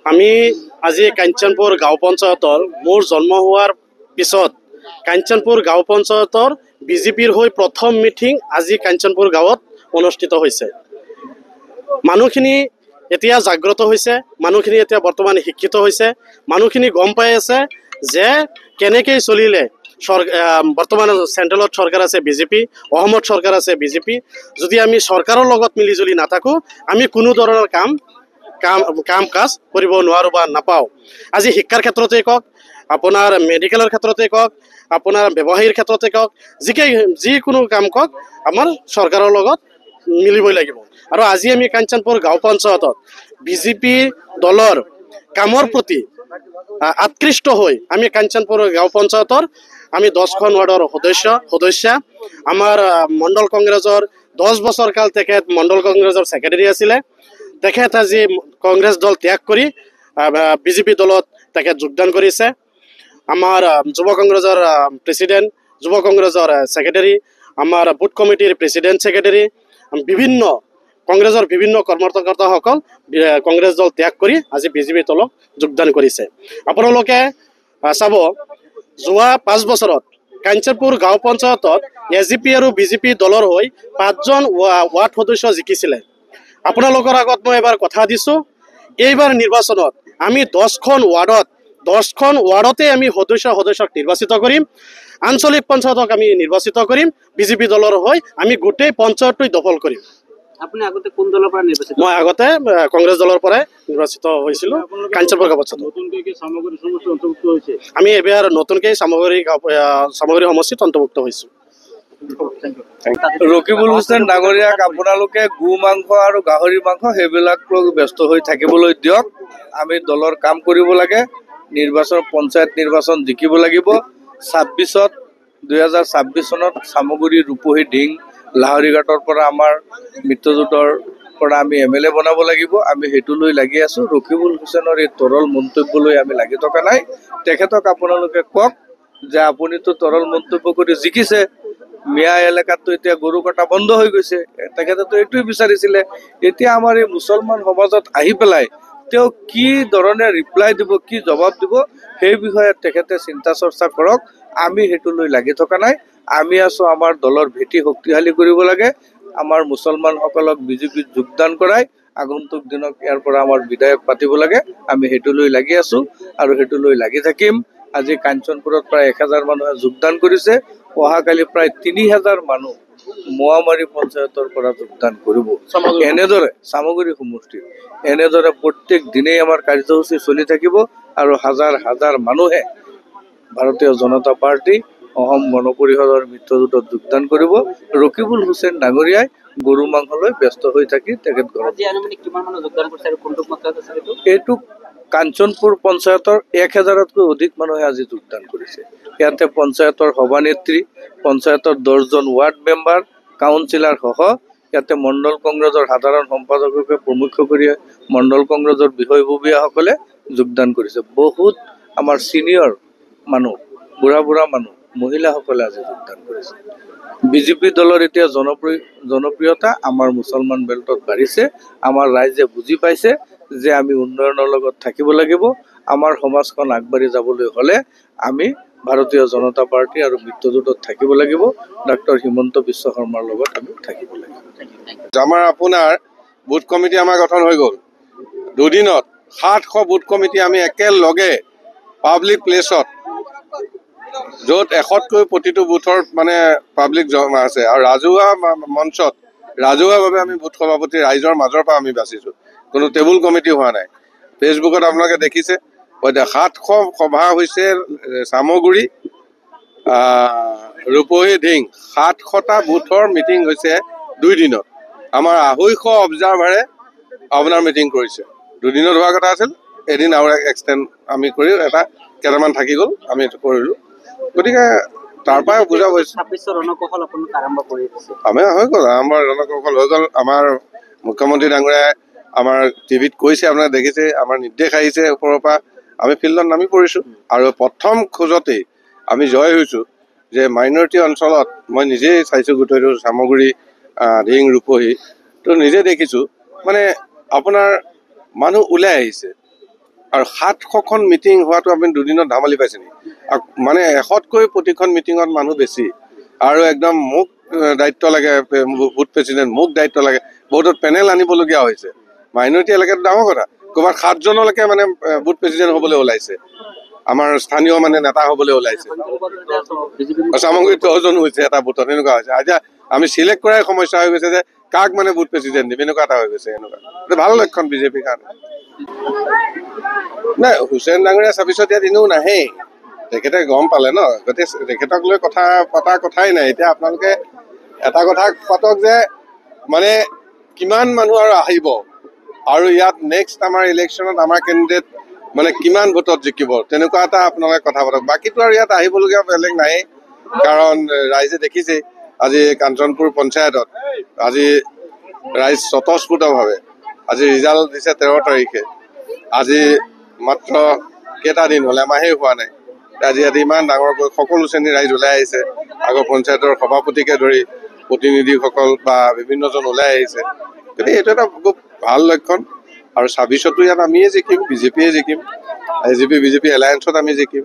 আমি আজি কাঞ্চনপুৰ গাঁও পঞ্চায়তৰ মোৰ জন্ম হোৱাৰ পিছত কাঞ্চনপুৰ গাঁও পঞ্চায়তৰ বিজেপিৰ হৈ প্ৰথম মিটিং আজি কাঞ্চনপুৰ গাঁৱত অনুষ্ঠিত হৈছে। মানুহখিনি এতিয়া জাগ্ৰত হৈছে, মানুহখিনি এতিয়া বৰ্তমান শিক্ষিত হৈছে, মানুহখিনি গম পাই আছে যে কেনেকৈ চলিলে বৰ্তমান চেণ্ট্ৰেলত চৰকাৰ আছে বিজেপি, অসমত চৰকাৰ আছে বিজেপি। যদি আমি চৰকাৰৰ লগত মিলিজুলি নাথাকোঁ, আমি কোনো ধৰণৰ কাম কাজ কৰিব নোৱাৰোঁ বা নাপাওঁ। আজি শিক্ষাৰ ক্ষেত্ৰতে কওক, আপোনাৰ মেডিকেলৰ ক্ষেত্ৰতে কওক, আপোনাৰ ব্যৱসায়ীৰ ক্ষেত্ৰতে কওক, যিকোনো কাম কওক, আমাৰ চৰকাৰৰ লগত মিলিবই লাগিব। আৰু আজি আমি কাঞ্চনপুৰ গাঁও পঞ্চায়তত বিজেপি দলৰ কামৰ প্ৰতি আকৃষ্ট হৈ আমি কাঞ্চনপুৰ গাঁও পঞ্চায়তৰ আমি 10খন ৱাৰ্ডৰ সদস্য আমাৰ মণ্ডল কংগ্ৰেছৰ 10 বছৰ কাল তেখেত মণ্ডল কংগ্ৰেছৰ ছেক্ৰেটাৰী আছিলে। তেখেত আজি কংগ্ৰেছ দল ত্যাগ কৰি বিজেপি দলত তেখেত যোগদান কৰিছে। আমাৰ যুৱ কংগ্ৰেছৰ প্ৰেচিডেণ্ট, যুৱ কংগ্ৰেছৰ ছেক্ৰেটাৰী, আমাৰ বুথ কমিটিৰ প্ৰেচিডেণ্ট ছেক্ৰেটাৰী, কংগ্ৰেছৰ বিভিন্ন কৰ্মকৰ্তাসকল কংগ্ৰেছ দল ত্যাগ কৰি আজি বিজেপি দলত যোগদান কৰিছে। আপোনালোকে চাব, যোৱা 5 বছৰত কাঞ্চনপুৰ গাঁও পঞ্চায়তত এজিপি আৰু বিজেপি দলৰ হৈ 5জন ৱাৰ্ড সদস্য জিকিছিলে। আপোনালোকৰ আগত মই এবাৰ কথা দিছোঁ, এইবাৰ নিৰ্বাচনত আমি 10খন ৱাৰ্ডতে আমি সদস্যক নিৰ্বাচিত কৰিম, আঞ্চলিক পঞ্চায়তক আমি নিৰ্বাচিত কৰিম, বিজেপি দলৰ হৈ আমি গোটেই পঞ্চায়তটোই দখল কৰিম। আপুনি আগতে কোন দলৰ পৰা নিৰ্বাচিত? মই আগতে কংগ্ৰেছ দলৰ পৰাই নিৰ্বাচিত হৈছিলোঁ কাঞ্চনপুৰ গাঁও পঞ্চায়ত। আমি এবাৰ নতুনকৈ চামগুৰি সমষ্টিত অন্তৰ্ভুক্ত হৈছোঁ। ৰকিবুল হুছেইন ডাঙৰীয়াক আপোনালোকে গো মাংস আৰু গাহৰি মাংস সেইবিলাক লৈ ব্যস্ত হৈ থাকিবলৈ দিয়ক। আমি দলৰ কাম কৰিব লাগে, পঞ্চায়ত নিৰ্বাচন জিকিব লাগিব। 2026 চনত চামগুৰি, ৰূপহী, ঢিং, লাহৰীঘাটৰ পৰা আমাৰ মিত্ৰজোঁটৰ পৰা আমি MLA বনাব লাগিব। আমি সেইটো লৈ লাগি আছোঁ। ৰকিবুল হুছেইনৰ এই তৰল মন্তব্য লৈ আমি লাগি থকা নাই। তেখেতক আপোনালোকে কওক যে আপুনিতো তৰল মন্তব্য কৰি জিকিছে, মিয়া এলেকাততো এতিয়া গৰু কটা বন্ধ হৈ গৈছে। তেখেতেতো এইটোৱে বিচাৰিছিলে। এতিয়া আমাৰ এই মুছলমান সমাজত আহি পেলাই তেওঁ কি ধৰণে ৰিপ্লাই দিব, কি জবাব দিব, সেই বিষয়ে তেখেতে চিন্তা চৰ্চা কৰক। আমি সেইটো লৈ লাগি থকা নাই। আমি আছোঁ আমাৰ দলৰ ভেটি শক্তিশালী কৰিব লাগে, আমাৰ মুছলমানসকলক বিজেপিত যোগদান কৰাই আগন্তুক দিনত ইয়াৰ পৰা আমাৰ বিধায়ক পাতিব লাগে। আমি সেইটো লৈ লাগি আছোঁ আৰু সেইটো লৈ লাগি থাকিম। আজি কাঞ্চনপুৰত প্ৰায় 1000 মানুহে যোগদান কৰিছে। অহাকালি প্ৰায় 3000 মানুহ মোৱামাৰী পঞ্চায়তৰ পৰা যোগদান কৰিব। এনেদৰে চামগুৰি সমষ্টিত এনেদৰে প্ৰত্যেক দিনেই আমাৰ কাৰ্যসূচী চলি থাকিব আৰু হাজাৰ হাজাৰ মানুহে ভাৰতীয় জনতা পাৰ্টি অসম গণ পৰিষদৰ মিত্ৰজোঁটত যোগদান কৰিব। ৰকিবুল হুছেইন ডাঙৰীয়াই গৰু মাংস লৈ ব্যস্ত হৈ থাকি তেখেত ঘৰত এইটো কাঞ্চনপুৰ পঞ্চায়তৰ 1000তকৈ অধিক মানুহে আজি যোগদান কৰিছে। ইয়াতে পঞ্চায়তৰ সভানেত্ৰী, পঞ্চায়তৰ 10জন ৱাৰ্ড মেম্বাৰ, কাউন্সিলাৰ সহ ইয়াতে মণ্ডল কংগ্ৰেছৰ সাধাৰণ সম্পাদককে প্ৰমুখ কৰি মণ্ডল কংগ্ৰেছৰ বিষয়ববীয়াসকলে যোগদান কৰিছে। বহুত আমাৰ ছিনিয়ৰ মানুহ, বুঢ়া মানুহ, মহিলাসকলে আজি যোগদান কৰিছে। বিজেপি দলৰ এতিয়া জনপ্ৰিয়তা আমাৰ মুছলমান বেল্টত বাঢ়িছে। আমাৰ ৰাইজে বুজি পাইছে যে আমি উন্নয়নৰ লগত থাকিব লাগিব। আমাৰ সমাজখন আগবাঢ়ি যাবলৈ হ'লে আমি ভাৰতীয় জনতা পাৰ্টি আৰু মিত্ৰজোঁটত থাকিব লাগিব। ডক্টৰ হিমন্ত বিশ্ব শৰ্মাৰ লগত আমি থাকিব লাগিব। আমাৰ আপোনাৰ বুথ কমিটি আমাৰ গঠন হৈ গ'ল। দুদিনত 700 বুথ কমিটি আমি একেলগে পাব্লিক প্লেচত, য'ত 100তকৈ প্ৰতিটো বুথৰ মানে পাব্লিক জমা আছে, আৰু ৰাজহুৱা মঞ্চত ৰাজহুৱাভাৱে আমি বুথ সভাপতি ৰাইজৰ মাজৰ পৰা আমি বাচিছোঁ। কোনো টেবুল কমিটি হোৱা নাই। ফেচবুকত আপোনালোকে দেখিছে 700 সভা হৈছে চামগুৰি, ৰূপহী, ঢিং, 700টা বুথৰ মিটিং হৈছে 2 দিনত। আমাৰ 250 অবজাৰ্ভাৰে আপোনাৰ মিটিং কৰিছে। 2 দিনত হোৱা কথা আছিল, এদিন আৰু এক্সটেণ্ড আমি কৰি কেইটামান থাকি গ'ল, আমি কৰিলোঁ। গতিকে তাৰ পৰাই বুজা হৈছে আমি হৈ গ'ল, আমাৰ ৰণকৌশল হৈ গ'ল। আমাৰ মুখ্যমন্ত্ৰী ডাঙৰীয়াই আমাৰ টিভিত কৈছে, আপোনালোকে দেখিছে, আমাৰ নিৰ্দেশ আহিছে ওপৰৰ পৰা। আমি ফিল্ডত নামি পৰিছোঁ আৰু প্ৰথম খোজতেই আমি জয় হৈছোঁ যে মাইনৰিটি অঞ্চলত মই নিজেই চাইছোঁ গোটেইটো চামগুৰি, ঢিং, ৰূপহী, তো নিজে দেখিছোঁ মানে আপোনাৰ মানুহ ওলাই আহিছে আৰু 700খন মিটিং হোৱাটো আপুনি দুদিনত ধেমালি পাইছে নেকি? মানে 100তকৈ প্ৰতিখন মিটিঙত মানুহ বেছি আৰু একদম মোক দায়িত্ব লাগে, বুথ প্ৰেচিডেণ্ট মোক দায়িত্ব লাগে, বহুতত পেনেল আনিবলগীয়া হৈছে। মাইনৰিটি এলেকাটো ডাঙৰ কথা, ক'ৰবাত 7জনলৈকে মানে বুথ প্ৰেচিডেণ্ট হ'বলৈ ওলাইছে, আমাৰ স্থানীয় মানে নেতা হ'বলৈ ওলাইছে। চামগুৰিত 10জন হৈছে এটা বুথত, এনেকুৱা হৈছে। এতিয়া আমি চিলেক্ট কৰাই সমস্যা হৈ গৈছে যে কাক মানে বুথ প্ৰেচিডেণ্ট দিম, এনেকুৱা এটা হৈ গৈছে। এনেকুৱা এইটো ভাল লক্ষণ বিজেপিৰ কাৰণে। নাই, হুছেইন ডাঙৰীয়া চাবিছত ইয়াত এনেও নাহেই, তেখেতে গম পালে ন, গতিকে তেখেতক লৈ কথা পতাৰ কথাই নাই। এতিয়া আপোনালোকে এটা কথা পাতক যে মানে কিমান মানুহ আৰু আহিব আৰু ইয়াত নেক্সট আমাৰ ইলেকশ্যনত আমাৰ কেণ্ডিডেট মানে কিমান ভোটত জিকিব, তেনেকুৱা এটা আপোনালোকে কথা পাতক। বাকীটো আৰু ইয়াত আহিবলগীয়া বেলেগ নায়েই, কাৰণ ৰাইজে দেখিছে আজি কাঞ্চনপুৰ পঞ্চায়তত আজি ৰাইজ স্বতঃস্ফূৰ্তভাৱে আজি ৰিজাল্ট দিছে 13 তাৰিখে। আজি মাত্ৰ কেইটা দিন হ'লে, এমাহেই হোৱা নাই, আজি ইয়াত ইমান ডাঙৰকৈ সকলো শ্ৰেণীৰ ৰাইজ ওলাই আহিছে। আগৰ পঞ্চায়তৰ সভাপতিকে ধৰি প্ৰতিনিধিসকল বা বিভিন্নজন ওলাই আহিছে। গতিকে এইটো এটা খুব ভাল লক্ষণ। আৰু 26তো ইয়াত আমিয়ে জিকিম, বিজেপিয়ে জিকিম, বিজেপি এলায়েন্সত আমি জিকিম।